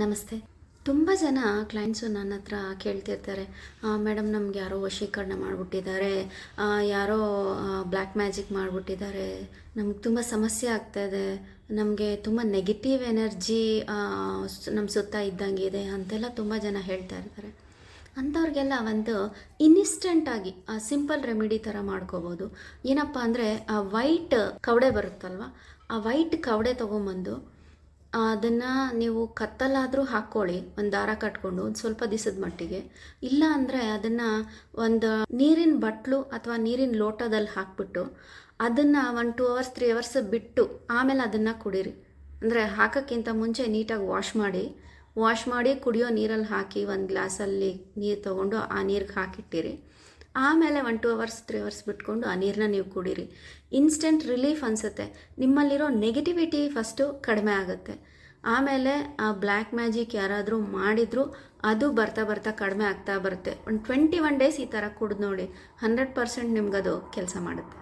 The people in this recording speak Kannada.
ನಮಸ್ತೆ. ತುಂಬ ಜನ ಕ್ಲೈಂಟ್ಸು ನನ್ನ ಹತ್ರ ಕೇಳ್ತಿರ್ತಾರೆ, ಮೇಡಮ್ ನಮ್ಗೆ ಯಾರೋ ವಶೀಕರಣ ಮಾಡಿಬಿಟ್ಟಿದ್ದಾರೆ, ಯಾರೋ ಬ್ಲ್ಯಾಕ್ ಮ್ಯಾಜಿಕ್ ಮಾಡಿಬಿಟ್ಟಿದ್ದಾರೆ, ನಮ್ಗೆ ತುಂಬ ಸಮಸ್ಯೆ ಆಗ್ತಾಯಿದೆ, ನಮಗೆ ತುಂಬ ನೆಗೆಟಿವ್ ಎನರ್ಜಿ ನಮ್ಮ ಸುತ್ತ ಇದ್ದಂಗಿದೆ ಅಂತೆಲ್ಲ ತುಂಬ ಜನ ಹೇಳ್ತಾ ಇರ್ತಾರೆ. ಅಂಥವ್ರಿಗೆಲ್ಲ ಒಂದು ಇನ್ಸ್ಟೆಂಟಾಗಿ ಸಿಂಪಲ್ ರೆಮಿಡಿ ಥರ ಮಾಡ್ಕೋಬೋದು. ಏನಪ್ಪ ಅಂದರೆ ಆ ವೈಟ್ ಕವಡೆ ಬರುತ್ತಲ್ವ, ಆ ವೈಟ್ ಕವಡೆ ತೊಗೊಂಬಂದು ಅದನ್ನು ನೀವು ಕತ್ತಲಾದರೂ ಹಾಕ್ಕೊಳ್ಳಿ, ಒಂದು ದಾರ ಕಟ್ಕೊಂಡು ಒಂದು ಸ್ವಲ್ಪ ದಿವಸದ ಮಟ್ಟಿಗೆ. ಇಲ್ಲ ಅಂದರೆ ಅದನ್ನು ಒಂದು ನೀರಿನ ಬಟ್ಲು ಅಥವಾ ನೀರಿನ ಲೋಟದಲ್ಲಿ ಹಾಕ್ಬಿಟ್ಟು ಅದನ್ನು 1-2 ಅವರ್ಸ್ 3 ಅವರ್ಸ್ ಬಿಟ್ಟು ಆಮೇಲೆ ಅದನ್ನು ಕುಡೀರಿ. ಅಂದರೆ ಹಾಕೋಕ್ಕಿಂತ ಮುಂಚೆ ನೀಟಾಗಿ ವಾಶ್ ಮಾಡಿ ಕುಡಿಯೋ ನೀರಲ್ಲಿ ಹಾಕಿ ಒಂದು ಗ್ಲಾಸಲ್ಲಿ ನೀರು ತೊಗೊಂಡು ಆ ನೀರಿಗೆ ಹಾಕಿಟ್ಟಿರಿ. ಆಮೇಲೆ 1-2 ಅವರ್ಸ್ 3 ಅವರ್ಸ್ ಬಿಟ್ಕೊಂಡು ಆ ನೀರನ್ನ ನೀವು ಕುಡೀರಿ. ಇನ್ಸ್ಟೆಂಟ್ ರಿಲೀಫ್ ಅನಿಸುತ್ತೆ. ನಿಮ್ಮಲ್ಲಿರೋ ನೆಗೆಟಿವಿಟಿ ಫಸ್ಟು ಕಡಿಮೆ ಆಗುತ್ತೆ. ಆಮೇಲೆ ಆ ಬ್ಲ್ಯಾಕ್ ಮ್ಯಾಜಿಕ್ ಯಾರಾದರೂ ಮಾಡಿದರೂ ಅದು ಬರ್ತಾ ಕಡಿಮೆ ಆಗ್ತಾ ಬರುತ್ತೆ. ಒಂದು 21 ಡೇಸ್ ಈ ಥರ ಕುಡಿದು ನೋಡಿ, 100% ನಿಮ್ಗದು ಕೆಲಸ ಮಾಡುತ್ತೆ.